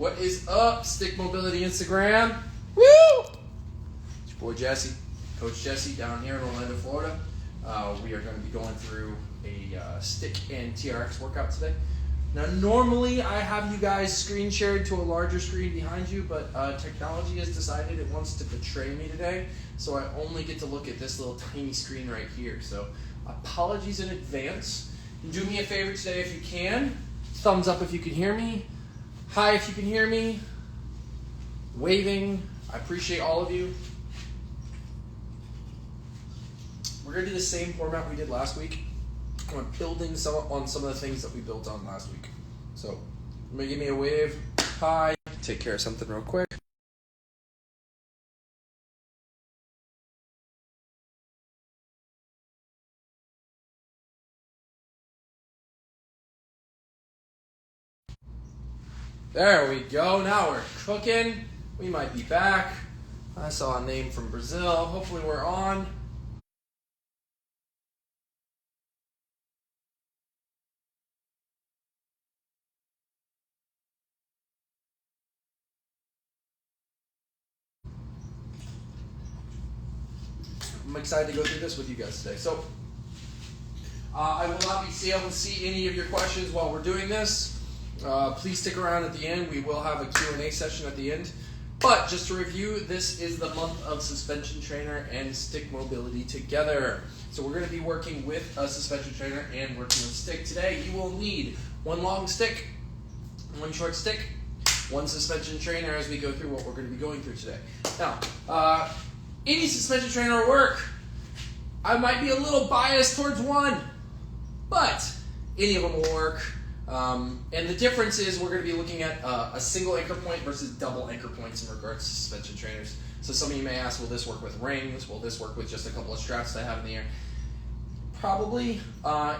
What is up, Stick Mobility Instagram? Woo! It's your boy Jesse, Coach Jesse, down here in Orlando, Florida. We are going to be going through a Stick and TRX workout today. Now, normally I have you guys screen shared to a larger screen behind you, but technology has decided it wants to betray me today, so I only get to look at this little tiny screen right here. So, apologies in advance. Do me a favor today if you can. Thumbs up if you can hear me. Hi if you can hear me. Waving. I appreciate all of you. We're going to do the same format we did last week. We're building on some of the things that we built on last week. So, give me a wave. Hi. Take care of something real quick. There we go. Now we're cooking. We might be back. I saw a name from Brazil. Hopefully we're on. I'm excited to go through this with you guys today. So, I will not be able to see any of your questions while we're doing this. Please stick around at the end. We will have a Q&A session at the end. But just to review, this is the month of suspension trainer and stick mobility together. So we're going to be working with a suspension trainer and working with stick. Today you will need one long stick, one short stick, one suspension trainer as we go through what we're going to be going through today. Now, any suspension trainer will work. I might be a little biased towards one, but any of them will work. And the difference is we're going to be looking at a single anchor point versus double anchor points in regards to suspension trainers. So some of you may ask, will this work with rings? Will this work with just a couple of straps that I have in the air? Probably.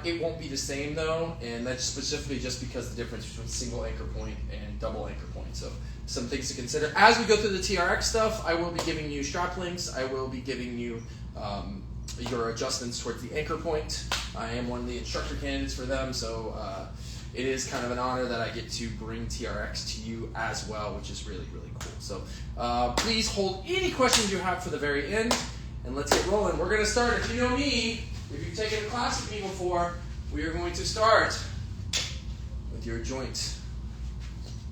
It won't be the same though, and that's specifically just because the difference between single anchor point and double anchor point. So some things to consider. As we go through the TRX stuff, I will be giving you strap links. I will be giving you your adjustments towards the anchor point. I am one of the instructor candidates for them, so it is kind of an honor that I get to bring TRX to you as well, which is really, really cool. So please hold any questions you have for the very end, and let's get rolling. We're going to start. If you know me, if you've taken a class with me before, we are going to start with your joint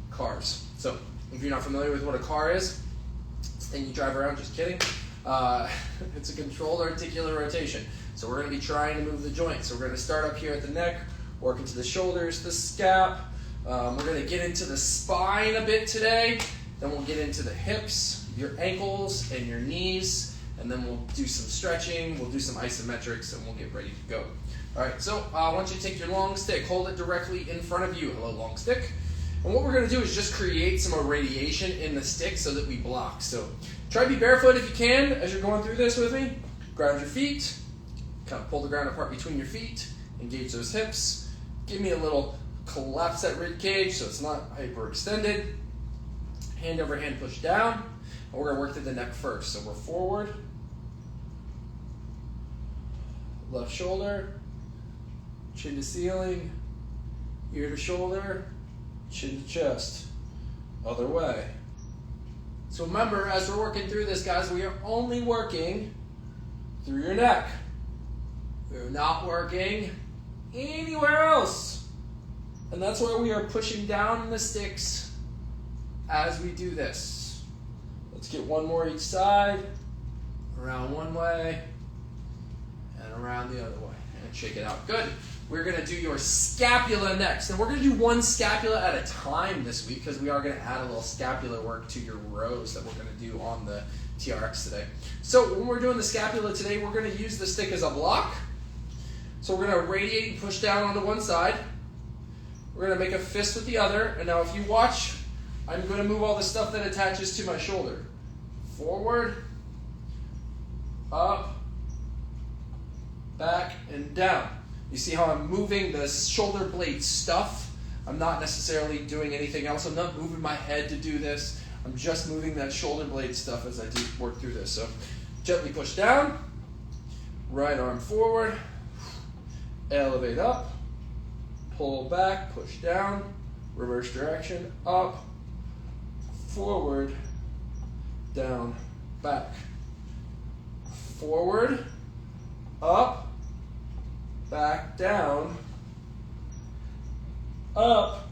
cars. So if you're not familiar with what a car is, it's the thing you drive around, just kidding. It's a controlled articular rotation. So we're going to be trying to move the joint. So we're going to start up here at the neck, work into the shoulders, the scap. We're going to get into the spine a bit today. Then we'll get into the hips, your ankles, and your knees. And then we'll do some stretching. We'll do some isometrics, and we'll get ready to go. All right, so I want you to take your long stick. Hold it directly in front of you. Hello, long stick. And what we're going to do is just create some irradiation in the stick so that we block. So try to be barefoot if you can as you're going through this with me. Ground your feet. Kind of pull the ground apart between your feet. Engage those hips. Give me a little collapse that rib cage so it's not hyperextended. Hand over hand push down. And we're going to work through the neck first. So we're forward. Left shoulder. Chin to ceiling. Ear to shoulder. Chin to chest. Other way. So remember, as we're working through this, guys, we are only working through your neck. We're not working anywhere else. And that's why we are pushing down the sticks as we do this. Let's get one more each side. Around one way and around the other way. And shake it out. Good. We're going to do your scapula next. And we're going to do one scapula at a time this week because we are going to add a little scapular work to your rows that we're going to do on the TRX today. So when we're doing the scapula today, we're going to use the stick as a block. So we're going to radiate and push down onto one side. We're going to make a fist with the other. And now if you watch, I'm going to move all the stuff that attaches to my shoulder. Forward, up, back, and down. You see how I'm moving the shoulder blade stuff? I'm not necessarily doing anything else. I'm not moving my head to do this. I'm just moving that shoulder blade stuff as I do work through this. So gently push down, right arm forward, elevate up, pull back, push down, reverse direction, up, forward, down, back. Forward, up, back, down, up,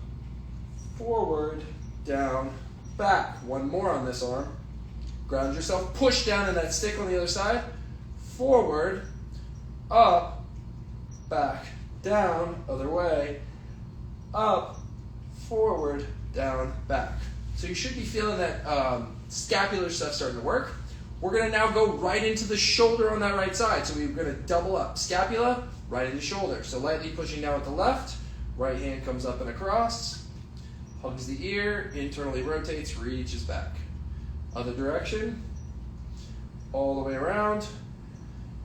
forward, down, back. One more on this arm. Ground yourself, push down in that stick on the other side. Forward, up, back, down, other way, up, forward, down, back. So you should be feeling that scapular stuff starting to work. We're going to now go right into the shoulder on that right side. So we're going to double up. Scapula, right into shoulder. So lightly pushing down with the left. Right hand comes up and across. Hugs the ear. Internally rotates. Reaches back. Other direction. All the way around.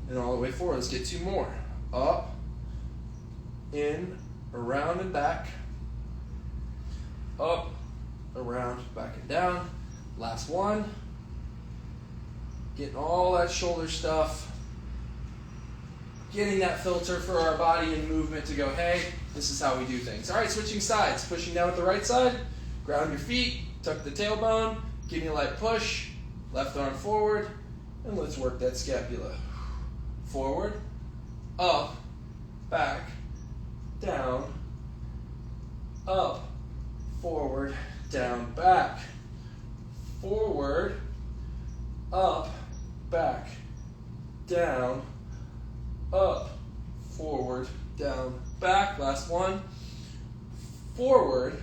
And all the way forward. Let's get two more. Up. In. Around and back. Up. Around. Back and down. Last one. Getting all that shoulder stuff, getting that filter for our body and movement to go, hey, this is how we do things. All right, switching sides. Pushing down with the right side, ground your feet, tuck the tailbone, give me a light push, left arm forward, and let's work that scapula. Forward, up, back, down, up, forward, down, back, forward, up, back, down, up, forward, down, back. Last one. Forward,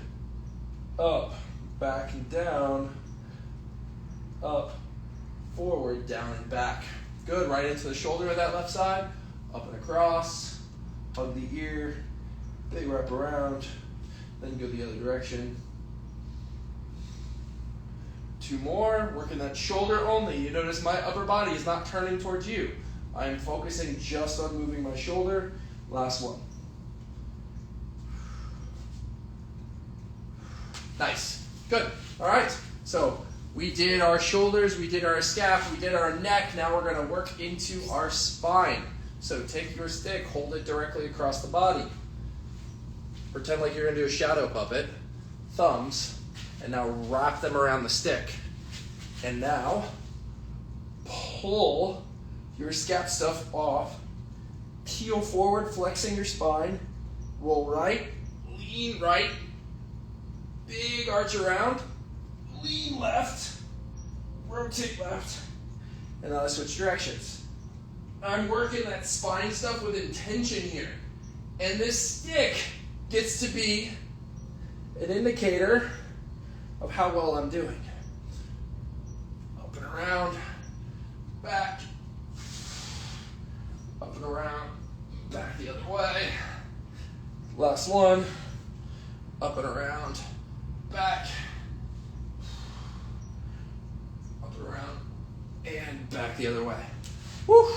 up, back and down, up, forward, down and back. Good. Right into the shoulder of that left side. Up and across. Hug the ear. Big wrap around. Then go the other direction. Two more, working that shoulder only. You notice my upper body is not turning towards you. I am focusing just on moving my shoulder. Last one. Nice, good. All right, so we did our shoulders, we did our scap, we did our neck. Now we're gonna work into our spine. So take your stick, hold it directly across the body. Pretend like you're gonna do a shadow puppet. Thumbs. And now wrap them around the stick. And now pull your scap stuff off. Peel forward, flexing your spine. Roll right, lean right. Big arch around. Lean left. Rotate left. And now let's switch directions. I'm working that spine stuff with intention here. And this stick gets to be an indicator of how well I'm doing. Up and around, back, up and around, back the other way. Last one, up and around, back, up and around, and back the other way. Woo!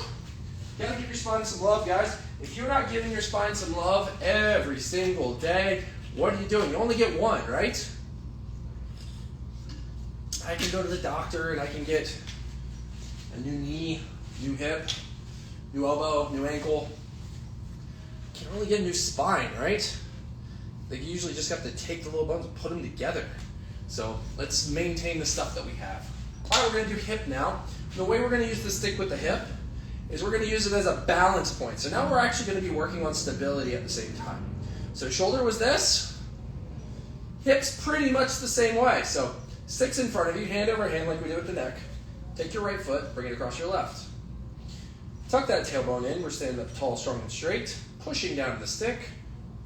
Gotta give your spine some love, guys. If you're not giving your spine some love every single day, what are you doing? You only get one, right? I can go to the doctor and I can get a new knee, new hip, new elbow, new ankle. You can only get a new spine, right? They usually just have to take the little bones and put them together. So let's maintain the stuff that we have. All right, we're gonna do hip now. The way we're gonna use the stick with the hip is we're gonna use it as a balance point. So now we're actually gonna be working on stability at the same time. So shoulder was this, hips pretty much the same way. So sticks in front of you, hand over hand like we did with the neck. Take your right foot, bring it across your left. Tuck that tailbone in. We're standing up tall, strong, and straight. Pushing down the stick.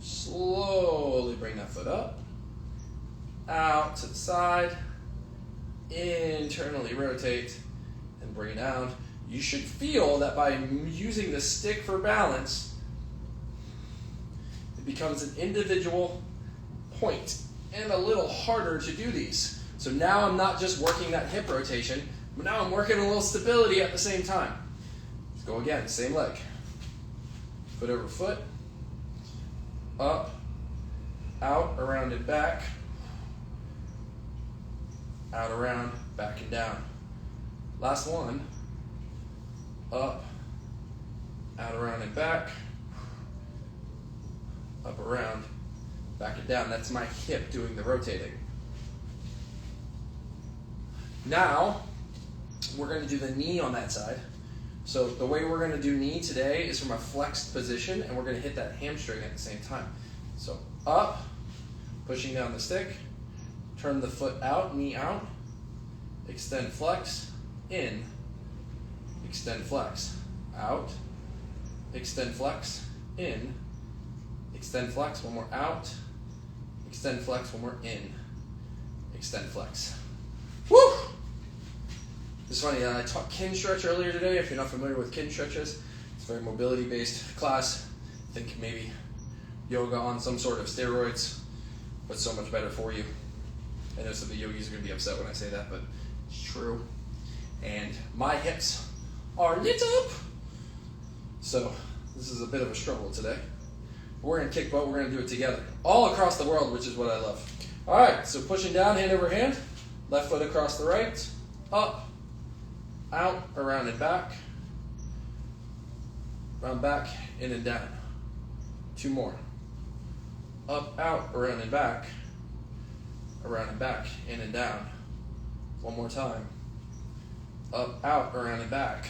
Slowly bring that foot up. Out to the side. Internally rotate and bring it down. You should feel that by using the stick for balance, it becomes an individual point and a little harder to do these. So now I'm not just working that hip rotation, but now I'm working a little stability at the same time. Let's go again, same leg. Foot over foot. Up, out, around and back. Out, around, back and down. Last one. Up, out, around and back. Up, around, back and down. That's my hip doing the rotating. Now, we're going to do the knee on that side. So the way we're going to do knee today is from a flexed position, and we're going to hit that hamstring at the same time. So up, pushing down the stick, turn the foot out, knee out, extend flex, in, extend flex, out, extend flex, in, extend flex, one more out, extend flex, one more in, extend flex. Woo! It's funny, I taught kin stretch earlier today. If you're not familiar with kin stretches, it's a very mobility-based class. I think maybe yoga on some sort of steroids, but so much better for you. I know some of the yogis are going to be upset when I say that, but it's true. And my hips are lit up. So this is a bit of a struggle today. We're going to kick butt. We're going to do it together. All across the world, which is what I love. All right, so pushing down, hand over hand. Left foot across the right. Up, out, around and back. Round back, in and down. Two more. Up, out, around and back. Around and back, in and down. One more time. Up, out, around and back.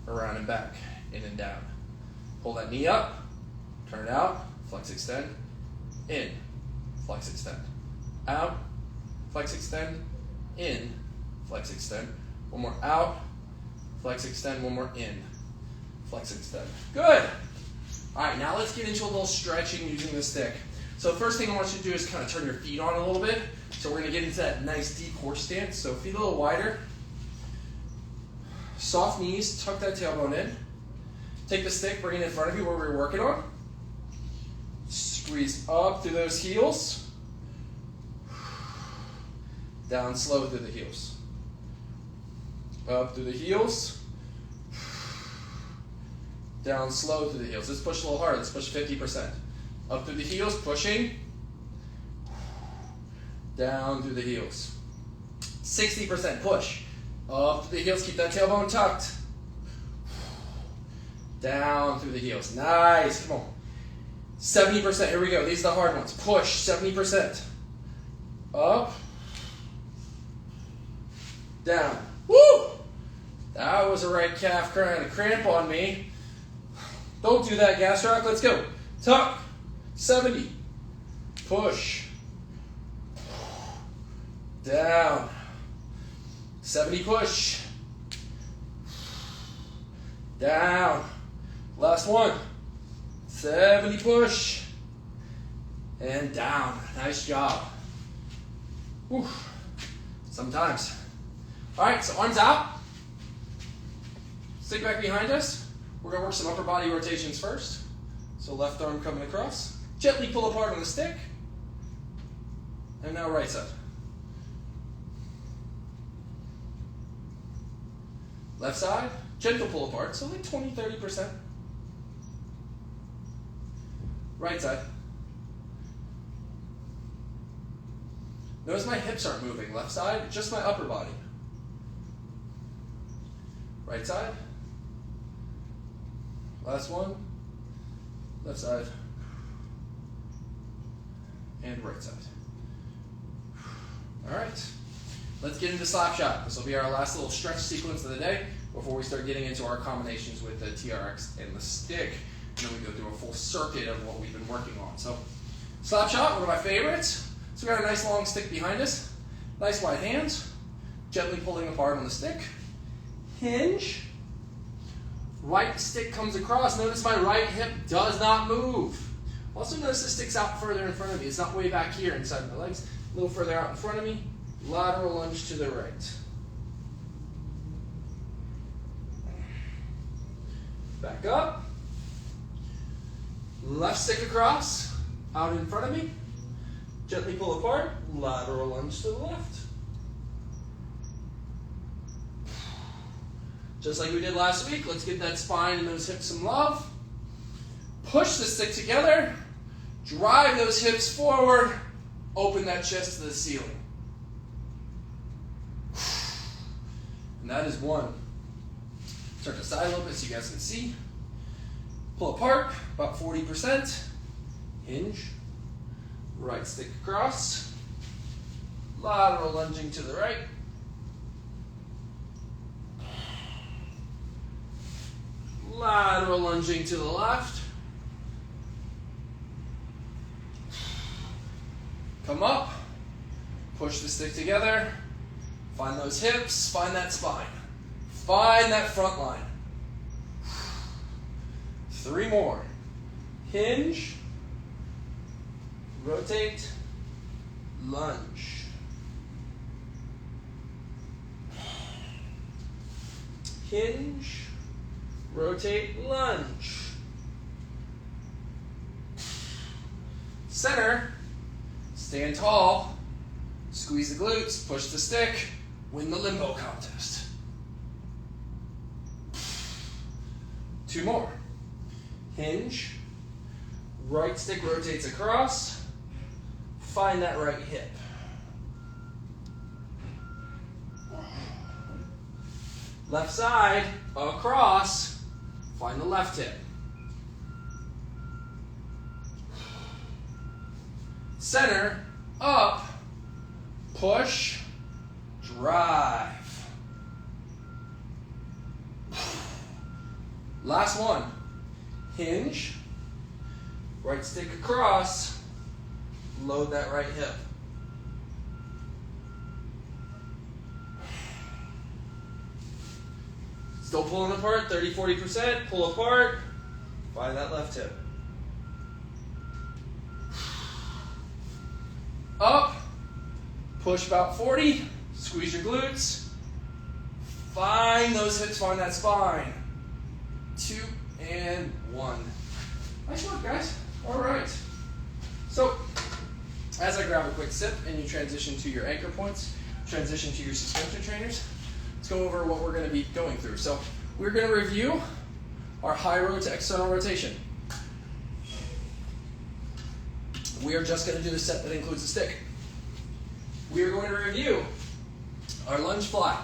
Around and back, in and down. Pull that knee up, turn it out, flex extend, in, flex extend, out, flex extend, in, flex extend. One more out, flex extend, one more in, flex extend. Good. All right, now let's get into a little stretching using the stick. So the first thing I want you to do is kind of turn your feet on a little bit. So we're going to get into that nice deep horse stance. So feet a little wider. Soft knees, tuck that tailbone in. Take the stick, bring it in front of you where we're working on. Squeeze up through those heels. Down slow through the heels. Up through the heels. Down slow through the heels. Let's push a little harder. Let's push 50%. Up through the heels, pushing. Down through the heels. 60% push. Up through the heels, keep that tailbone tucked. Down through the heels. Nice, come on. 70%, here we go. These are the hard ones. Push, 70%. Up. Down. Woo! That was a right calf cramp on me. Don't do that, gastroc. Let's go. Tuck. 70. Push. Down. 70 push. Down. Last one. 70 push. And down. Nice job. Whew. Sometimes. All right, so arms out. Stick back behind us. We're going to work some upper body rotations first. So left arm coming across. Gently pull apart on the stick. And now right side. Left side, gentle pull apart, so like 20-30%. Right side. Notice my hips aren't moving. Left side, just my upper body. Right side. Last one. Left side. And right side. All right. Let's get into slap shot. This will be our last little stretch sequence of the day before we start getting into our combinations with the TRX and the stick. And then we go through a full circuit of what we've been working on. So, slap shot, one of my favorites. So we got a nice long stick behind us. Nice wide hands. Gently pulling apart on the stick. Hinge. Right stick comes across. Notice my right hip does not move. Also notice the stick's out further in front of me. It's not way back here inside my legs. A little further out in front of me. Lateral lunge to the right. Back up. Left stick across. Out in front of me. Gently pull apart. Lateral lunge to the left. Just like we did last week, let's give that spine and those hips some love. Push the stick together. Drive those hips forward. Open that chest to the ceiling. And that is one. Turn the side a little bit so you guys can see. Pull apart, about 40%. Hinge. Right stick across. Lateral lunging to the right. lateral lunging to the left. Come up, push the stick together, find those hips, find that spine, find that front line. 3 more. Hinge, rotate, lunge. Hinge, rotate, lunge. Center, stand tall, squeeze the glutes, push the stick, win the limbo contest. 2 more. Hinge, right stick rotates across, find that right hip. Left side, across, find the left hip. Center, up, push, drive. Last one. Hinge, right stick across, load that right hip. Still pulling apart, 30-40%, pull apart, find that left hip. Up, push about 40, squeeze your glutes, find those hips, find that spine. 2 and 1. Nice work, guys. All right. So, as I grab a quick sip and you transition to your anchor points, transition to your suspension trainers, let's go over what we're going to be going through. So, we're going to review our high row to external rotation. We are just going to do the set that includes the stick. We are going to review our lunge fly.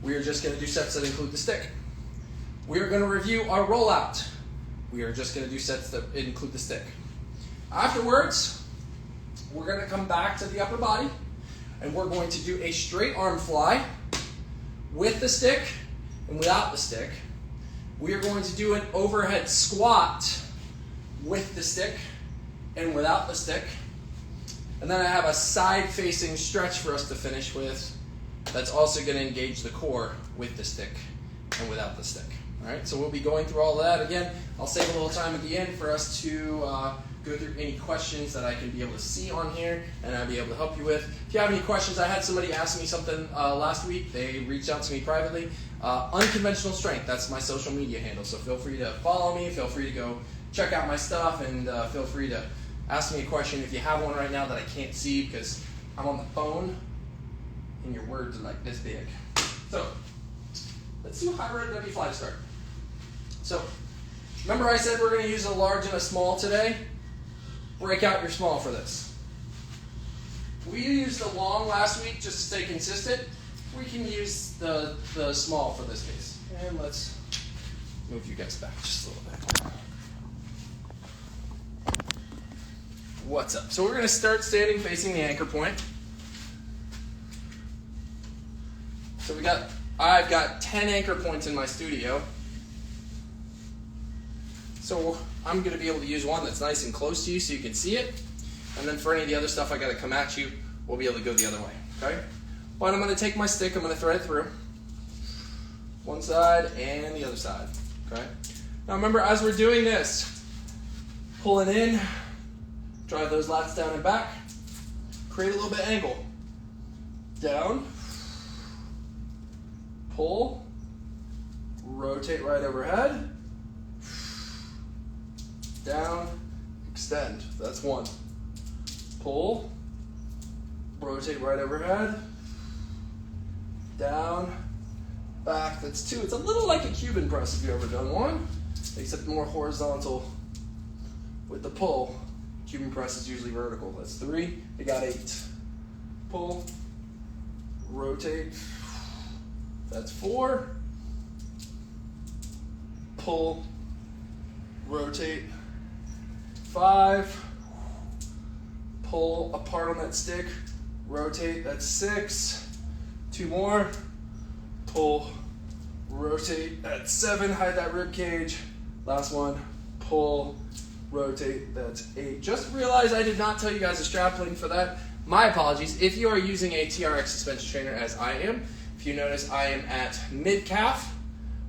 We are just going to do sets that include the stick. We are going to review our rollout. We are just going to do sets that include the stick. Afterwards, we're going to come back to the upper body and we're going to do a straight arm fly with the stick and without the stick. We are going to do an overhead squat with the stick and without the stick. And then I have a side-facing stretch for us to finish with that's also going to engage the core with the stick and without the stick. All right, so we'll be going through all of that. Again, I'll save a little time at the end for us to go through any questions that I can be able to see on here and I'll be able to help you with. If you have any questions, I had somebody ask me something last week. They reached out to me privately. Unconventional Strength, that's my social media handle. So feel free to follow me. Feel free to go check out my stuff and feel free to ask me a question if you have one right now that I can't see because I'm on the phone and your words are like this big. So let's do a high row W fly to start. So remember I said we're going to use a large and a small today? Break out your small for this. We used the long last week just to stay consistent. We can use the small for this case. And let's move you guys back just a little bit. What's up? So we're going to start standing facing the anchor point. So I've got 10 anchor points in my studio. So I'm going to be able to use one that's nice and close to you so you can see it. And then for any of the other stuff I got to come at you, we'll be able to go the other way. Okay? But I'm going to take my stick, I'm going to thread it through. One side and the other side. Okay? Now remember, as we're doing this, pulling in, drive those lats down and back, create a little bit of angle. Down, pull, rotate right overhead, down, extend. That's one. Pull, rotate right overhead, down, back. That's two. It's a little like a Cuban press if you've ever done one, except more horizontal with the pull. Cuban press is usually vertical. That's 3. You got 8. Pull, rotate. That's 4. Pull, rotate. 5. Pull apart on that stick, rotate. That's 6. 2 more. Pull, rotate, that's 7, hide that rib cage. Last one, pull, rotate, that's 8. Just realize I did not tell you guys the strap length for that. My apologies. If you are using a TRX suspension trainer as I am, if you notice I am at mid-calf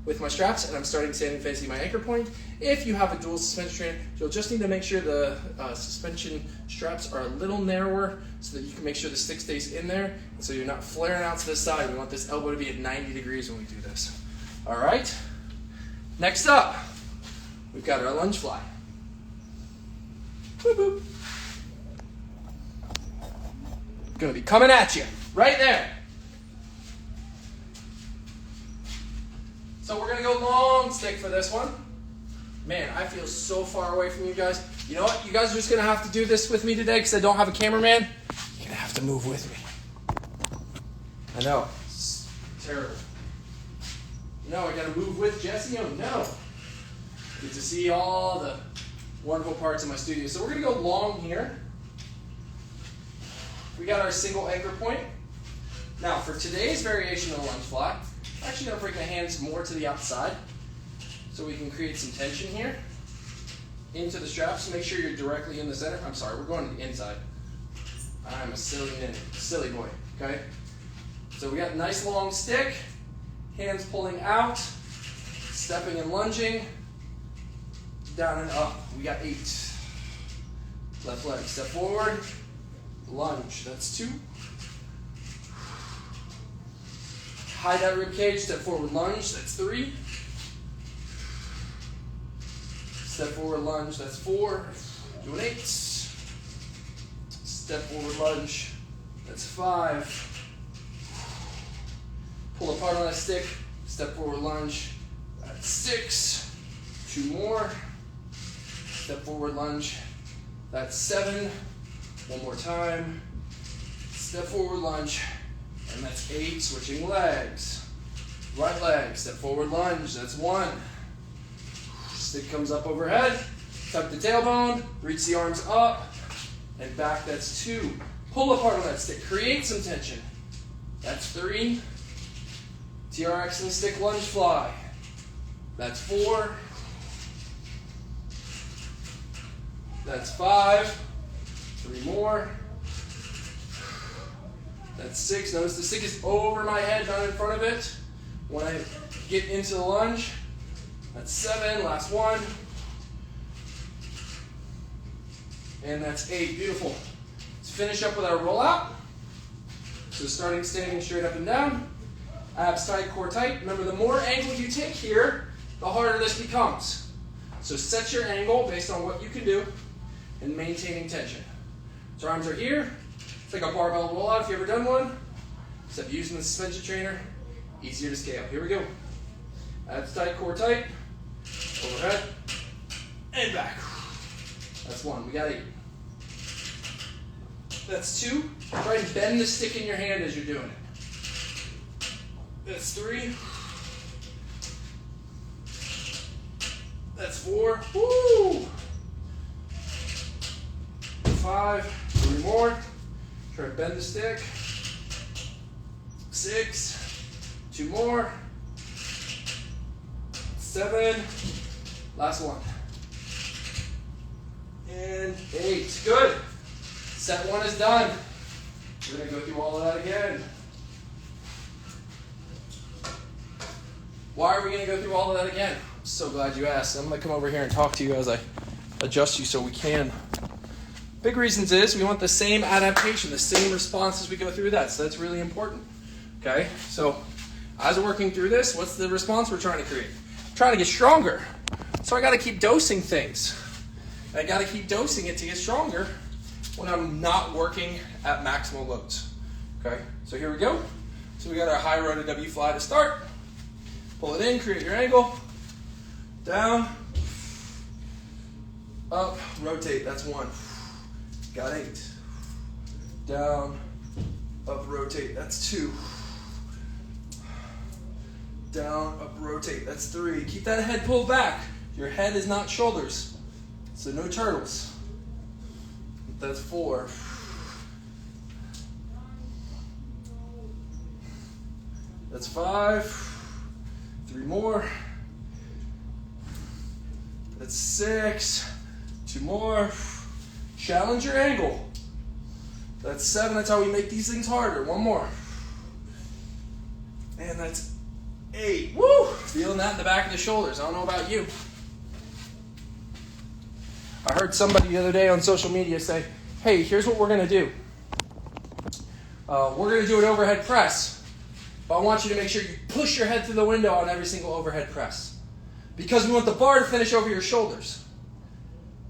with my straps and I'm starting standing facing my anchor point. If you have a dual suspension trainer, you'll just need to make sure the suspension straps are a little narrower so that you can make sure the stick stays in there and so you're not flaring out to the side. We want this elbow to be at 90 degrees when we do this. All right? Next up, we've got our lunge fly. Boop, boop. Gonna be coming at you, right there. So we're gonna go long stick for this one. Man, I feel so far away from you guys. You know what? You guys are just gonna have to do this with me today because I don't have a cameraman. You're gonna have to move with me. I know, it's terrible. No, I gotta move with Jesse. Oh no. Get to see all the wonderful parts of my studio. So we're gonna go long here. We got our single anchor point. Now for today's variation of the lunge fly, I'm actually gonna bring the hands more to the outside so we can create some tension here into the straps. Make sure you're directly in the center. I'm sorry, we're going to the inside. I'm a silly boy, okay? So we got a nice long stick, hands pulling out, stepping and lunging, down and up. We got 8. Left leg, step forward, lunge, that's 2. Hide that rib cage, step forward, lunge, that's 3. Step forward, lunge, that's 4. Do an 8. Step forward, lunge, that's 5. Pull apart on that stick, step forward, lunge, that's 6. 2 more. Step forward, lunge, that's 7. One more time. Step forward, lunge, and that's 8. Switching legs. Right leg, step forward, lunge, that's 1. Stick comes up overhead. Tuck the tailbone, reach the arms up, and back, that's 2. Pull apart on that stick, create some tension. That's 3. TRX and stick lunge fly. That's 4. That's 5. 3 more. That's 6. Notice the stick is over my head, not in front of it. When I get into the lunge, that's 7. Last one. And that's 8. Beautiful. Let's finish up with our rollout. So starting standing straight up and down. Abs tight, core tight. Remember, the more angle you take here, the harder this becomes. So set your angle based on what you can do and maintaining tension. So arms are here. It's like a barbell roll out if you've ever done one. Except using the suspension trainer, easier to scale. Here we go. Abs tight, core tight. Overhead. And back. That's 1. We got 8. That's 2. Try and bend the stick in your hand as you're doing it. That's 3. That's 4. Woo! 5. 3 more. Try to bend the stick. 6. 2 more. 7. Last one. And 8. Good. Set 1 is done. We're going to go through all of that again. Why are we going to go through all of that again? I'm so glad you asked. I'm going to come over here and talk to you as I adjust you so we can. Big reasons is we want the same adaptation, the same response as we go through that. So that's really important. Okay? So as we're working through this, what's the response we're trying to create? I'm trying to get stronger. So I got to keep dosing things. And I got to keep dosing it to get stronger when I'm not working at maximal loads. Okay? So here we go. So we got our high rotated W fly to start. Pull it in, create your angle. Down. Up, rotate, that's 1. Got 8. Down, up, rotate, that's 2. Down, up, rotate, that's 3. Keep that head pulled back. Your head is not shoulders, so no turtles. That's 4. That's 5. 3 more. That's 6. 2 more. Challenge your angle. That's 7. That's how we make these things harder. 1 more. And that's 8. Woo! Feeling that in the back of the shoulders. I don't know about you. I heard somebody the other day on social media say, hey, here's what we're going to do. We're going to do an overhead press. But I want you to make sure you push your head through the window on every single overhead press. Because we want the bar to finish over your shoulders.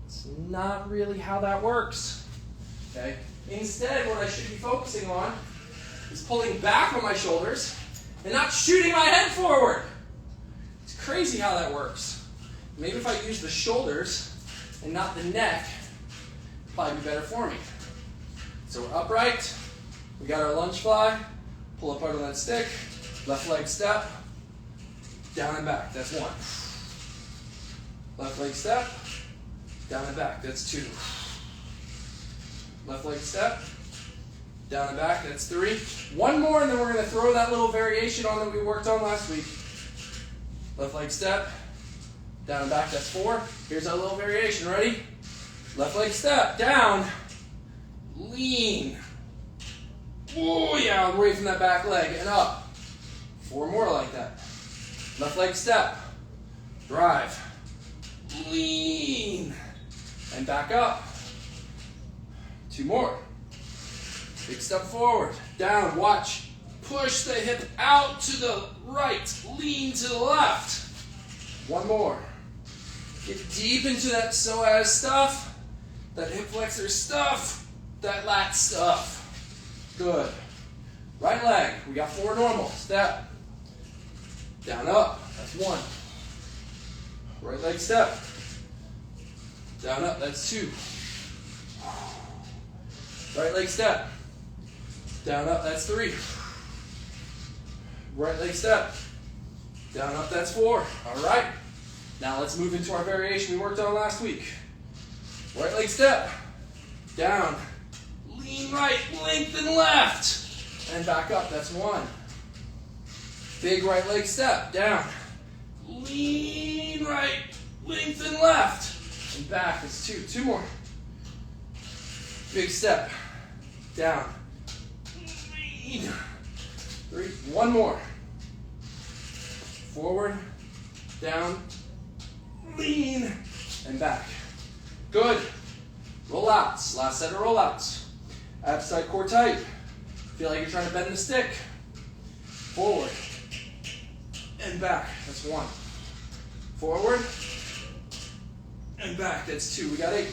It's not really how that works. Okay? Instead, what I should be focusing on is pulling back on my shoulders and not shooting my head forward. It's crazy how that works. Maybe if I use the shoulders and not the neck, it'll probably be better for me. So we're upright. We got our lunge fly. Pull apart on that stick. Left leg step. Down and back. That's 1. Left leg step. Down and back. That's 2. Left leg step. Down and back. That's 3. 1 more, and then we're going to throw that little variation on that we worked on last week. Left leg step. Down and back. That's 4. Here's our little variation. Ready? Left leg step. Down. Lean. Oh yeah, away from that back leg and up. 4 more like that. Left leg step. Drive. Lean. And back up. 2 more. Big step forward. Down. Watch. Push the hip out to the right. Lean to the left. 1 more. Get deep into that psoas stuff. That hip flexor stuff. That lat stuff. Good. Right leg. We got 4 normal. Step. Down, up. That's 1. Right leg step. Down, up. That's 2. Right leg step. Down, up. That's 3. Right leg step. Down, up. That's 4. All right. Now let's move into our variation we worked on last week. Right leg step. Down. Lean right, lengthen left, and back up. That's 1. Big right leg step, down. Lean right, lengthen left, and back. That's 2. 2 more. Big step, down. Lean. 3. 1 more. Forward, down, lean, and back. Good. Rollouts. Last set of rollouts. Abs tight, core tight. Feel like you're trying to bend the stick. Forward. And back. That's 1. Forward. And back. That's 2. We got 8.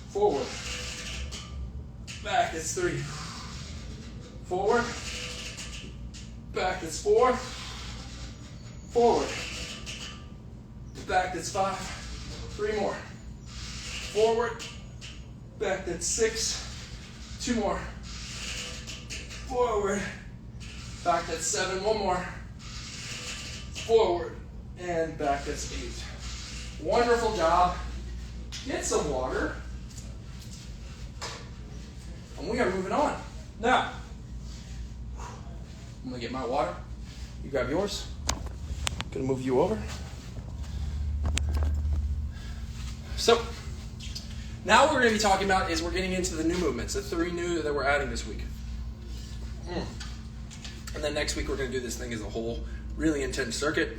Forward. Back. That's 3. Forward. Back. That's 4. Forward. Back. That's 5. 3 more. Forward. Back. That's 6. 2 more. Forward. Back, that's 7. 1 more. Forward. And back, that's 8. Wonderful job. Get some water. And we are moving on. Now, I'm going to get my water. You grab yours. I'm going to move you over. So, now what we're going to be talking about is we're getting into the new movements, the 3 new that we're adding this week. And then next week we're going to do this thing as a whole really intense circuit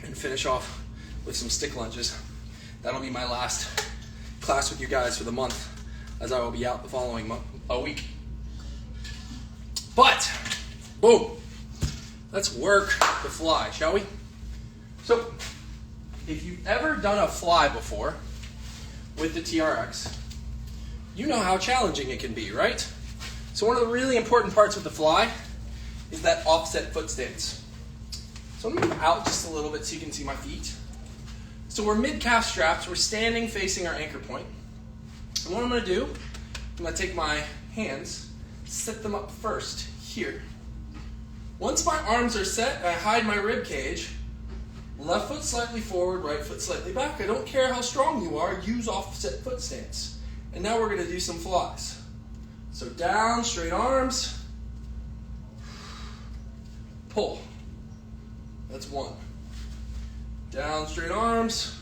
and finish off with some stick lunges. That'll be my last class with you guys for the month, as I will be out the following week. But, boom, let's work the fly, shall we? So, if you've ever done a fly before, with the TRX, you know how challenging it can be, right? So one of the really important parts with the fly is that offset foot stance. So I'm going to move out just a little bit so you can see my feet. So we're mid-calf straps. We're standing facing our anchor point. And what I'm going to do, I'm going to take my hands, set them up first here. Once my arms are set, I hide my rib cage. Left foot slightly forward, right foot slightly back. I don't care how strong you are, use offset foot stance. And now we're going to do some flies. So down, straight arms. Pull. That's 1. Down, straight arms,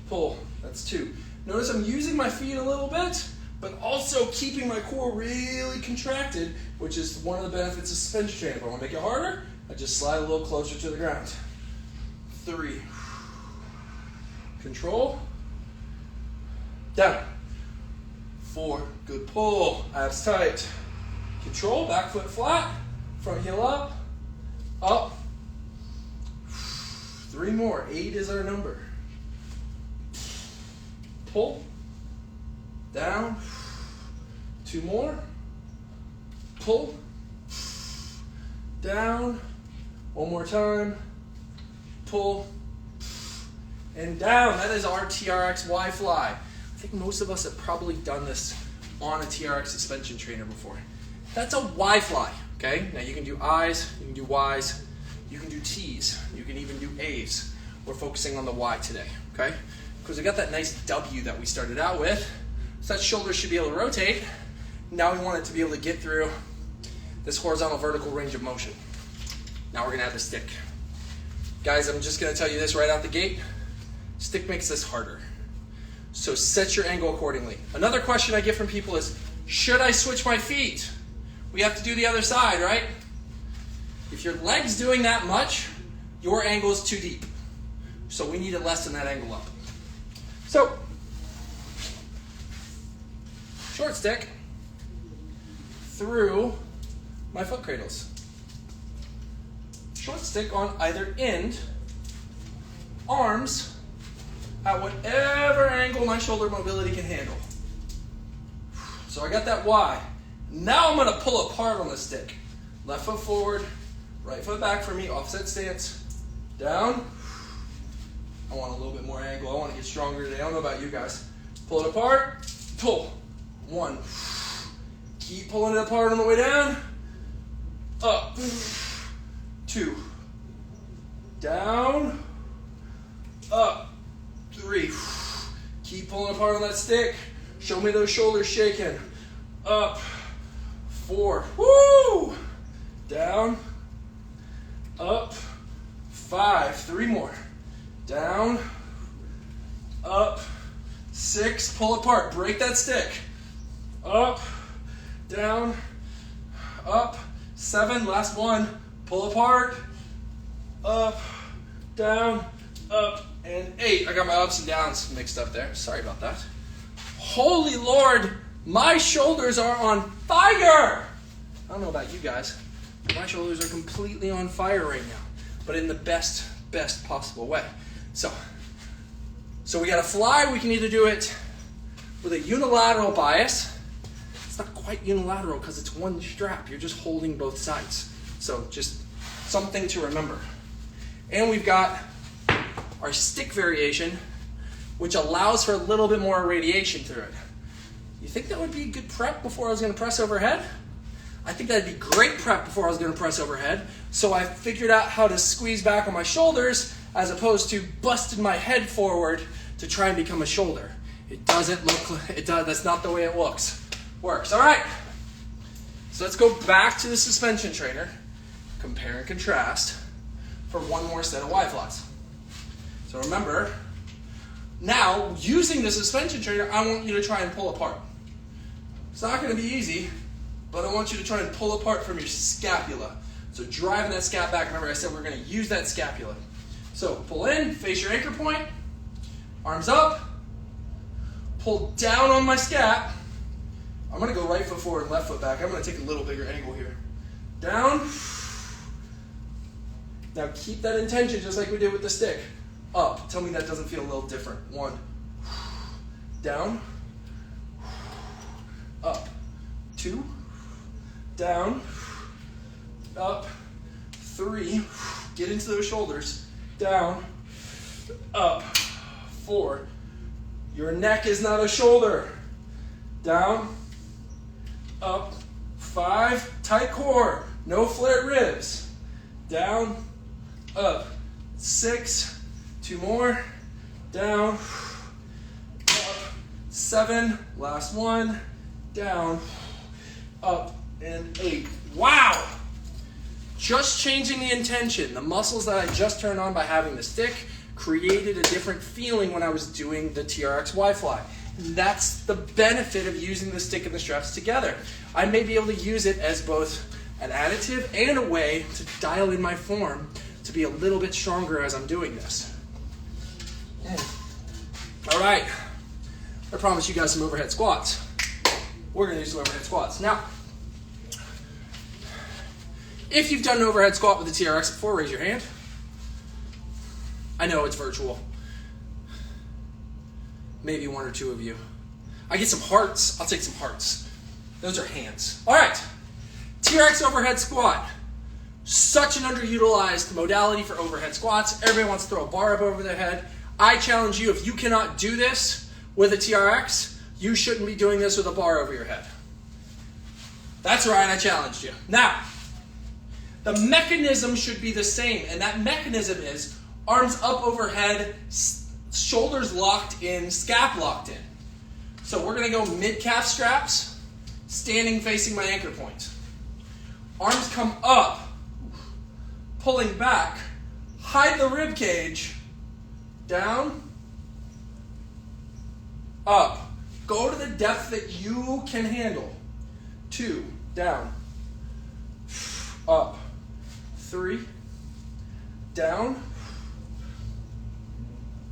pull. That's 2. Notice I'm using my feet a little bit, but also keeping my core really contracted, which is one of the benefits of suspension training. If I want to make it harder, I just slide a little closer to the ground. 3. Control. Down. 4. Good pull. Abs tight. Control. Back foot flat. Front heel up. Up. 3 more. 8 is our number. Pull. Down. 2 more. Pull. Down. 1 more time. Pull. And down. That is our TRX Y fly. I think most of us have probably done this on a TRX suspension trainer before. That's a Y fly, okay? Now you can do I's, you can do Y's, you can do T's, you can even do A's. We're focusing on the Y today, okay? Because we got that nice W that we started out with, so that shoulder should be able to rotate. Now we want it to be able to get through this horizontal vertical range of motion. Now we're gonna add the stick. Guys, I'm just gonna tell you this right out the gate. Stick makes this harder. So set your angle accordingly. Another question I get from people is, should I switch my feet? We have to do the other side, right? If your leg's doing that much, your angle is too deep. So we need to lessen that angle up. So, short stick through my foot cradles. Short stick on either end, arms at whatever angle my shoulder mobility can handle. So I got that Y. Now I'm gonna pull apart on the stick. Left foot forward, right foot back for me, offset stance. Down. I want a little bit more angle. I want to get stronger today. I don't know about you guys. Pull it apart, pull. 1. Keep pulling it apart on the way down. Up. 2. Down. Up. 3. Keep pulling apart on that stick. Show me those shoulders shaking. Up. 4. Woo! Down. Up. 5. 3 more. Down. Up. 6. Pull apart. Break that stick. Up. Down. Up. 7. Last one. Pull apart. Up. Down. Up. And 8. I got my ups and downs mixed up there. Sorry about that. Holy Lord, my shoulders are on fire. I don't know about you guys, but my shoulders are completely on fire right now, but in the best possible way. So we got to fly. We can either do it with a unilateral bias. It's not quite unilateral because it's one strap. You're just holding both sides. So just something to remember. And we've got our stick variation, which allows for a little bit more radiation through it. You think that would be a good prep before I was going to press overhead? I think that'd be great prep before I was going to press overhead. So I figured out how to squeeze back on my shoulders as opposed to busting my head forward to try and become a shoulder. It doesn't look, that's not the way it works. All right, so let's go back to the suspension trainer, compare and contrast for one more set of Y flies. So remember, now using the suspension trainer, I want you to try and pull apart. It's not going to be easy, but I want you to try and pull apart from your scapula. So driving that scap back. Remember I said we're going to use that scapula. So pull in, face your anchor point, arms up, pull down on my scap. I'm going to go right foot forward and left foot back. I'm going to take a little bigger angle here. Down. Now keep that intention just like we did with the stick. Up. Tell me that doesn't feel a little different. 1. Down. Up. 2. Down. Up. 3. Get into those shoulders. Down. Up. 4. Your neck is not a shoulder. Down. Up. 5. Tight core. No flared ribs. Down. Up. 6. 2 more. Down. Up. 7. Last one. Down. Up. And 8. Wow! Just changing the intention. The muscles that I just turned on by having the stick created a different feeling when I was doing the TRX Y-Fly. That's the benefit of using the stick and the straps together. I may be able to use it as both an additive and a way to dial in my form to be a little bit stronger as I'm doing this. All right, I promised you guys some overhead squats. We're gonna do some overhead squats. Now, if you've done an overhead squat with the TRX before, raise your hand. I know it's virtual. Maybe one or two of you. I get some hearts. I'll take some hearts. Those are hands. All right. TRX overhead squat. Such an underutilized modality for overhead squats. Everybody wants to throw a bar up over their head. I challenge you, if you cannot do this with a TRX, you shouldn't be doing this with a bar over your head. That's right, I challenged you. Now, the mechanism should be the same, and that mechanism is arms up overhead, shoulders locked in, scap locked in. So we're gonna go mid-calf straps, standing facing my anchor point. Arms come up, pulling back, hide the rib cage, down, up. Go to the depth that you can handle. 2, down, up, 3, down,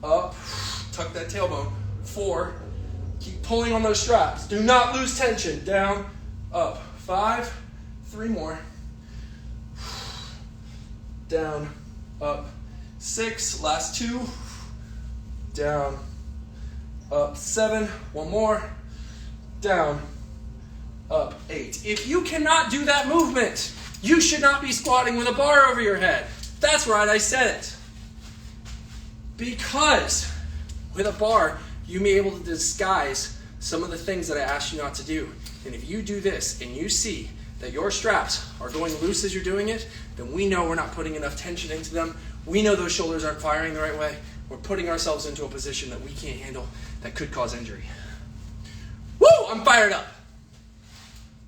up, tuck that tailbone, 4, keep pulling on those straps. Do not lose tension, down, up, 5, 3 more, down, up, 6, last 2, down, up, 7, 1 more, down, up, 8. If you cannot do that movement, you should not be squatting with a bar over your head. That's right, I said it. Because with a bar, you may be able to disguise some of the things that I asked you not to do. And if you do this and you see that your straps are going loose as you're doing it, then we know we're not putting enough tension into them. We know those shoulders aren't firing the right way. We're putting ourselves into a position that we can't handle that could cause injury. Woo! I'm fired up.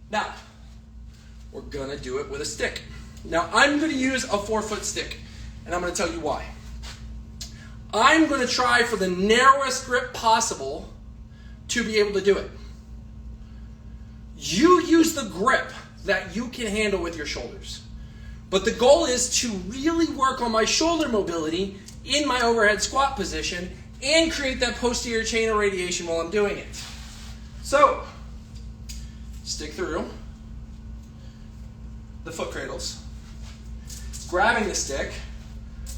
Now, we're gonna do it with a stick. Now, I'm gonna use a 4-foot stick, and I'm gonna tell you why. I'm gonna try for the narrowest grip possible to be able to do it. You use the grip that you can handle with your shoulders. But the goal is to really work on my shoulder mobility in my overhead squat position and create that posterior chain of radiation while I'm doing it. So, stick through the foot cradles, grabbing the stick.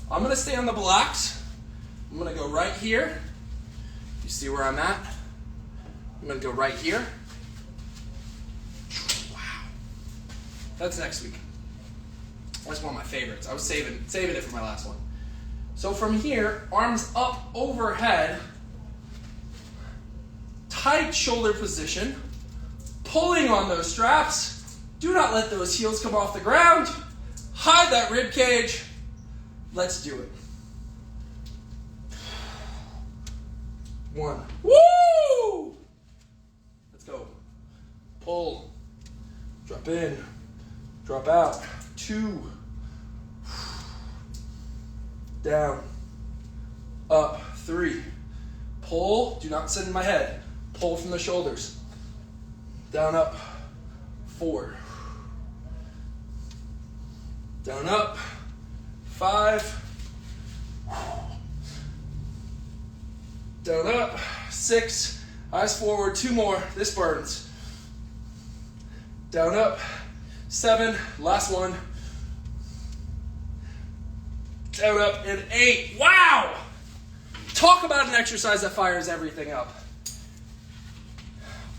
I'm gonna stay on the blocks. I'm gonna go right here. You see where I'm at? I'm gonna go right here. Wow. That's next week. That's one of my favorites. I was saving it for my last one. So from here, arms up overhead, tight shoulder position, pulling on those straps. Do not let those heels come off the ground. Hide that rib cage. Let's do it. 1. Woo! Let's go. Pull. Drop in. Drop out. 2. Down. Up. 3. Pull. Do not send in my head. Pull from the shoulders. Down, up. 4. Down, up. 5. Down, up. 6. Eyes forward. 2 more. This burns. Down, up. 7. Last one. Down, up, and 8. Wow! Talk about an exercise that fires everything up.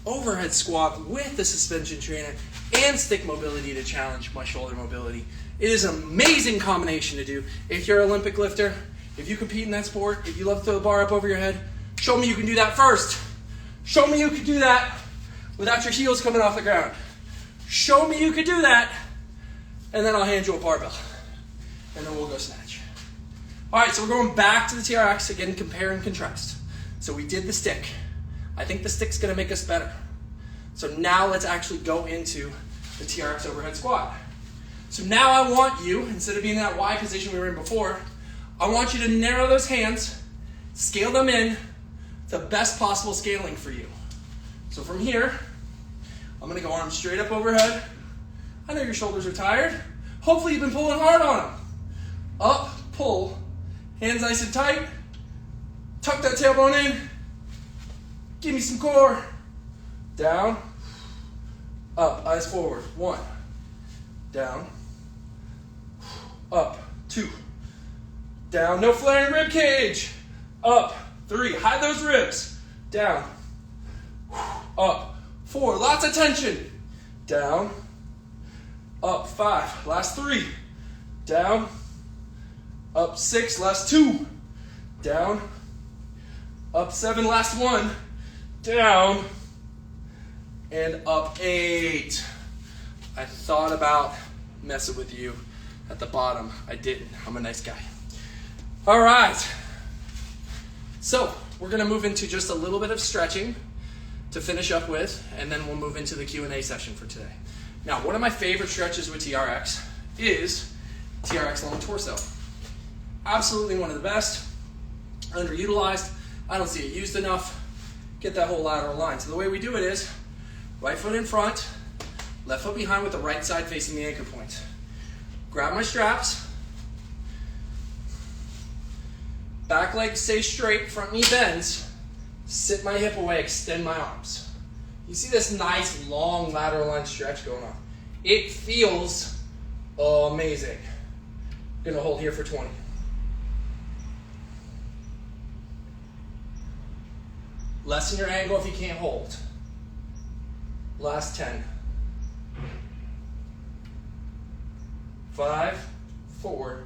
Overhead squat with the suspension trainer and stick mobility to challenge my shoulder mobility. It is an amazing combination to do. If you're an Olympic lifter, if you compete in that sport, if you love to throw the bar up over your head, show me you can do that first. Show me you can do that without your heels coming off the ground. Show me you can do that, and then I'll hand you a barbell. And then we'll go snatch. All right, so we're going back to the TRX, again, compare and contrast. So we did the stick. I think the stick's gonna make us better. So now let's actually go into the TRX overhead squat. So now I want you, instead of being in that Y position we were in before, I want you to narrow those hands, scale them in, the best possible scaling for you. So from here, I'm gonna go arms straight up overhead. I know your shoulders are tired. Hopefully you've been pulling hard on them. Up, pull, hands nice and tight. Tuck that tailbone in. Give me some core. Down, up, eyes forward. 1, down, up, 2, down, no flaring rib cage. Up, 3, hide those ribs. Down, up, 4, lots of tension. Down, up, 5, last 3. Down, up, 6, last 2. Down, up, 7, last 1. Down, and up, 8. I thought about messing with you at the bottom. I didn't. I'm a nice guy. All right. So we're going to move into just a little bit of stretching to finish up with, and then we'll move into the Q&A session for today. Now, one of my favorite stretches with TRX is TRX Long Torso. Absolutely one of the best. Underutilized. I don't see it used enough. Get that whole lateral line. So the way we do it is right foot in front, left foot behind with the right side facing the anchor point. Grab my straps. Back leg stays straight, front knee bends. Sit my hip away, extend my arms. You see this nice long lateral line stretch going on. It feels amazing. I'm gonna hold here for 20. Lessen your angle if you can't hold. Last 10. 5, 4,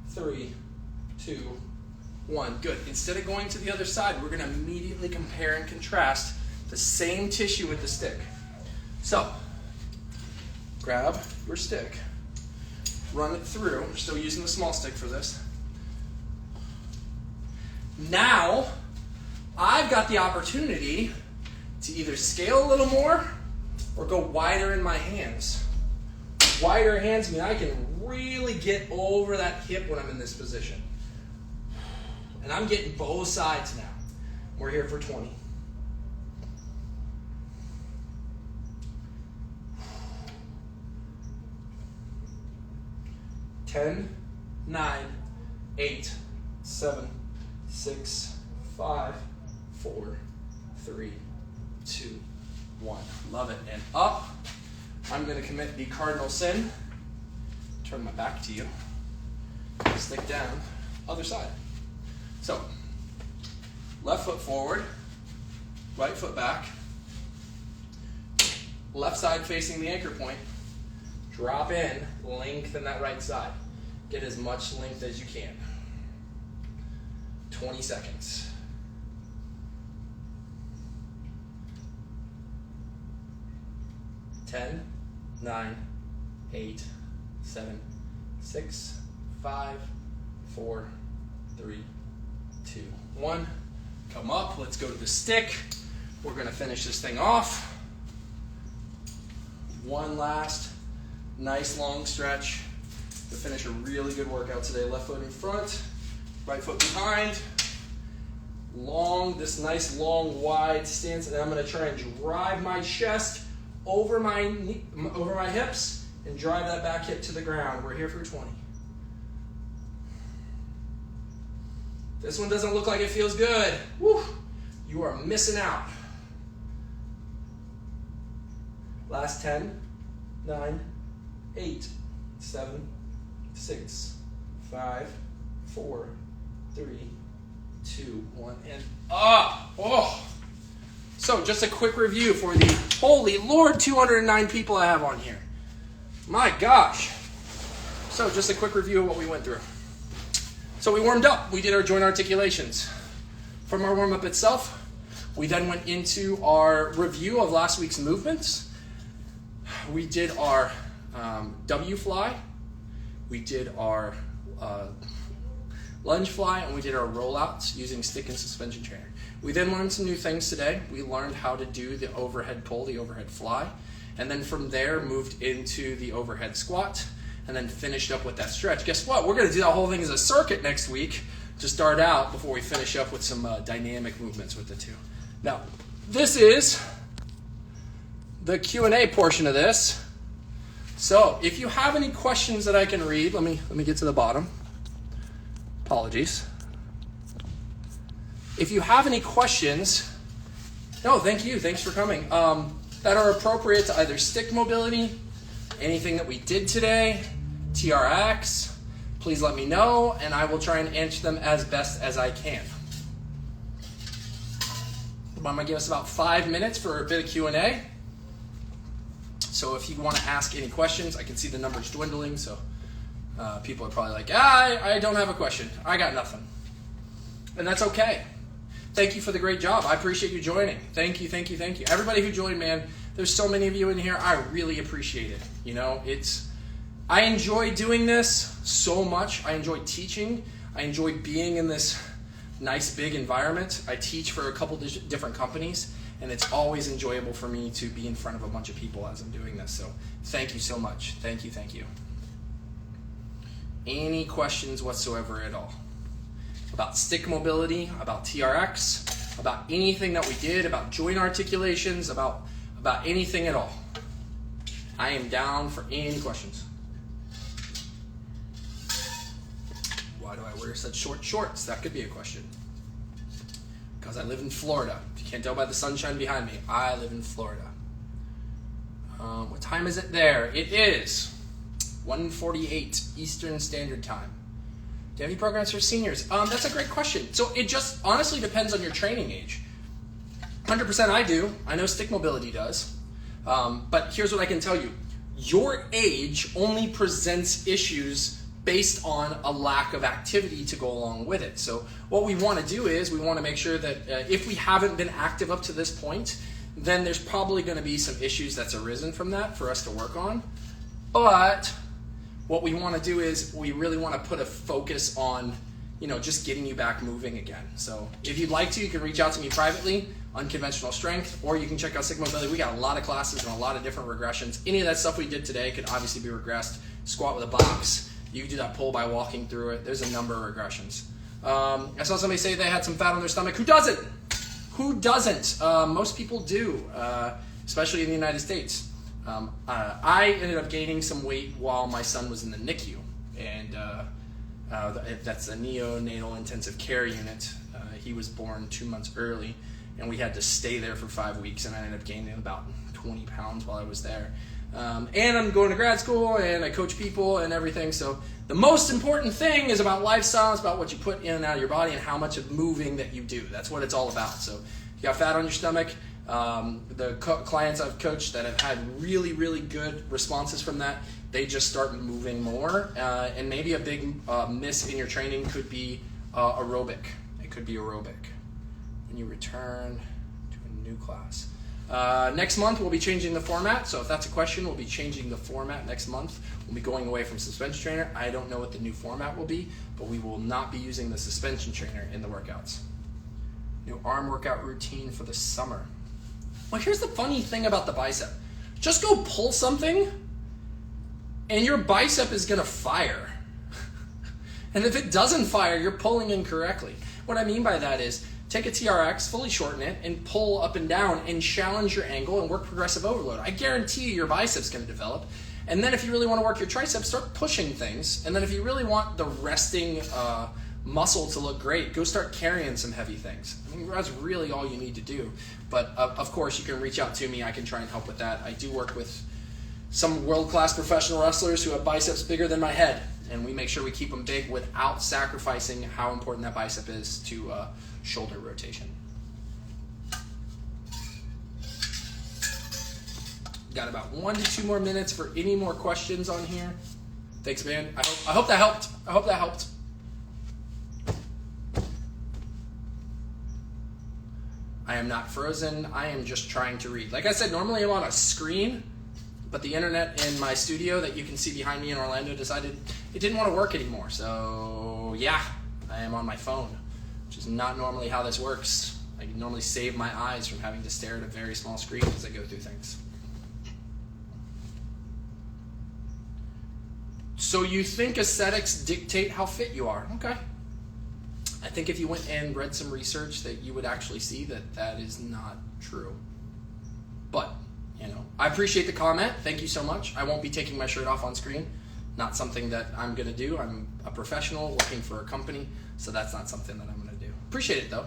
3, 2, 1. Good. Instead of going to the other side, we're going to immediately compare and contrast the same tissue with the stick. So, grab your stick, run it through. We're still using the small stick for this. Now, I've got the opportunity to either scale a little more or go wider in my hands. Wider hands mean I can really get over that hip when I'm in this position. And I'm getting both sides now. We're here for 20. Ten, 9, 8, 7, 6, 5, 4, 3, 2, 1. Love it. And up. I'm going to commit the cardinal sin. Turn my back to you. Stick down. Other side. So, left foot forward. Right foot back. Left side facing the anchor point. Drop in. Lengthen that right side. Get as much length as you can. 20 seconds. 10, 9, 8, 7, 6, 5, 4, 3, 2, 1. Come up. Let's go to the stick. We're going to finish this thing off. One last nice long stretch to finish a really good workout today. Left foot in front, right foot behind. Long, this nice long wide stance, and I'm going to try and drive my chest over my hips and drive that back hip to the ground. We're here for 20. This one doesn't look like it feels good. Woo! You are missing out. Last 10, 9, 8, 7, 6, 5, 4, 3, 2, 1, and up. Oh! So just a quick review for the, holy Lord, 209 people I have on here. My gosh. So just a quick review of what we went through. So we warmed up. We did our joint articulations. From our warm-up itself, we then went into our review of last week's movements. We did our W fly. We did our lunge fly, and we did our rollouts using stick and suspension trainer. We then learned some new things today. We learned how to do the overhead pull, the overhead fly, and then from there moved into the overhead squat, and then finished up with that stretch. Guess what? We're going to do that whole thing as a circuit next week to start out before we finish up with some dynamic movements with the two. Now, this is the Q&A portion of this. So if you have any questions that I can read, let me get to the bottom. Apologies. If you have any questions, no, thank you, thanks for coming, that are appropriate to either stick mobility, anything that we did today, TRX, please let me know, and I will try and answer them as best as I can. I'm going to give us about 5 minutes for a bit of Q&A. So if you want to ask any questions, I can see the numbers dwindling, so people are probably like, I don't have a question. I got nothing. And that's okay. Thank you for the great job. I appreciate you joining. Thank you, thank you, thank you. Everybody who joined, man, there's so many of you in here. I really appreciate it. You know, I enjoy doing this so much. I enjoy teaching. I enjoy being in this nice big environment. I teach for a couple different companies, and it's always enjoyable for me to be in front of a bunch of people as I'm doing this. So thank you so much. Thank you, thank you. Any questions whatsoever at all? About stick mobility, about TRX, about anything that we did, about joint articulations, about anything at all. I am down for any questions. Why do I wear such short shorts? That could be a question. Because I live in Florida. If you can't tell by the sunshine behind me, I live in Florida. What time is it there? It is 1:48 Eastern Standard Time. Do you have any programs for seniors? That's a great question. So it just honestly depends on your training age. 100% I do. I know stick mobility does. But here's what I can tell you. Your age only presents issues based on a lack of activity to go along with it. So what we want to do is we want to make sure that if we haven't been active up to this point, then there's probably going to be some issues that's arisen from that for us to work on. But what we want to do is we really want to put a focus on, just getting you back moving again. So if you'd like to, you can reach out to me privately, Unconventional Strength, or you can check out Stick Mobility. We got a lot of classes and a lot of different regressions. Any of that stuff we did today could obviously be regressed. Squat with a box. You can do that pull by walking through it. There's a number of regressions. I saw somebody say they had some fat on their stomach. Who doesn't? Who doesn't? Most people do, especially in the United States. I ended up gaining some weight while my son was in the NICU, and that's a neonatal intensive care unit. He was born 2 months early, and we had to stay there for 5 weeks, and I ended up gaining about 20 pounds while I was there. And I'm going to grad school, and I coach people and everything. So the most important thing is about lifestyle. It's about what you put in and out of your body and how much of moving that you do. That's what it's all about. So you got fat on your stomach. The clients I've coached that have had really, really good responses from that, they just start moving more. And maybe a big miss in your training could be aerobic. It could be aerobic when you return to a new class. Next month we'll be changing the format, so if that's a question, we'll be changing the format next month. We'll be going away from suspension trainer. I don't know what the new format will be, but we will not be using the suspension trainer in the workouts. New arm workout routine for the summer. Well, here's the funny thing about the bicep. Just go pull something, and your bicep is gonna fire. And if it doesn't fire, you're pulling incorrectly. What I mean by that is, take a TRX, fully shorten it, and pull up and down and challenge your angle and work progressive overload. I guarantee you your bicep's going to develop. And then if you really want to work your triceps, start pushing things. And then if you really want the resting muscle to look great, go start carrying some heavy things. I mean, that's really all you need to do. But of course, you can reach out to me. I can try and help with that. I do work with some world-class professional wrestlers who have biceps bigger than my head. And we make sure we keep them big without sacrificing how important that bicep is to shoulder rotation. Got about 1 to 2 more minutes for any more questions on here. Thanks, man. I hope that helped. I hope that helped. I am not frozen. I am just trying to read. Like I said, normally I'm on a screen, but the internet in my studio that you can see behind me in Orlando decided it didn't want to work anymore. So yeah, I am on my phone, which is not normally how this works. I normally save my eyes from having to stare at a very small screen as I go through things. So you think aesthetics dictate how fit you are? Okay. I think if you went and read some research that you would actually see that that is not true. But, you know, I appreciate the comment. Thank you so much. I won't be taking my shirt off on screen. Not something that I'm going to do. I'm a professional working for a company, so that's not something that I'm going to do. Appreciate it, though.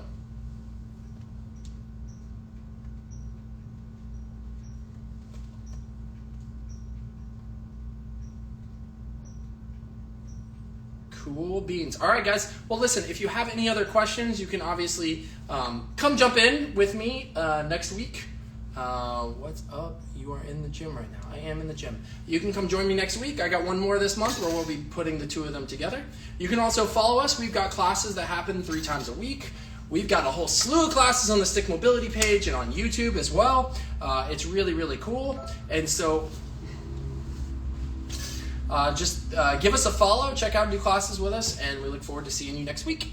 Cool beans. All right, guys. Well, listen, if you have any other questions, you can obviously come jump in with me next week. What's up? You are in the gym right now. I am in the gym. You can come join me next week. I got one more this month where we'll be putting the two of them together. You can also follow us. We've got classes that happen 3 times a week. We've got a whole slew of classes on the Stick Mobility page and on YouTube as well. It's really, really cool. And so just give us a follow, check out new classes with us, and we look forward to seeing you next week.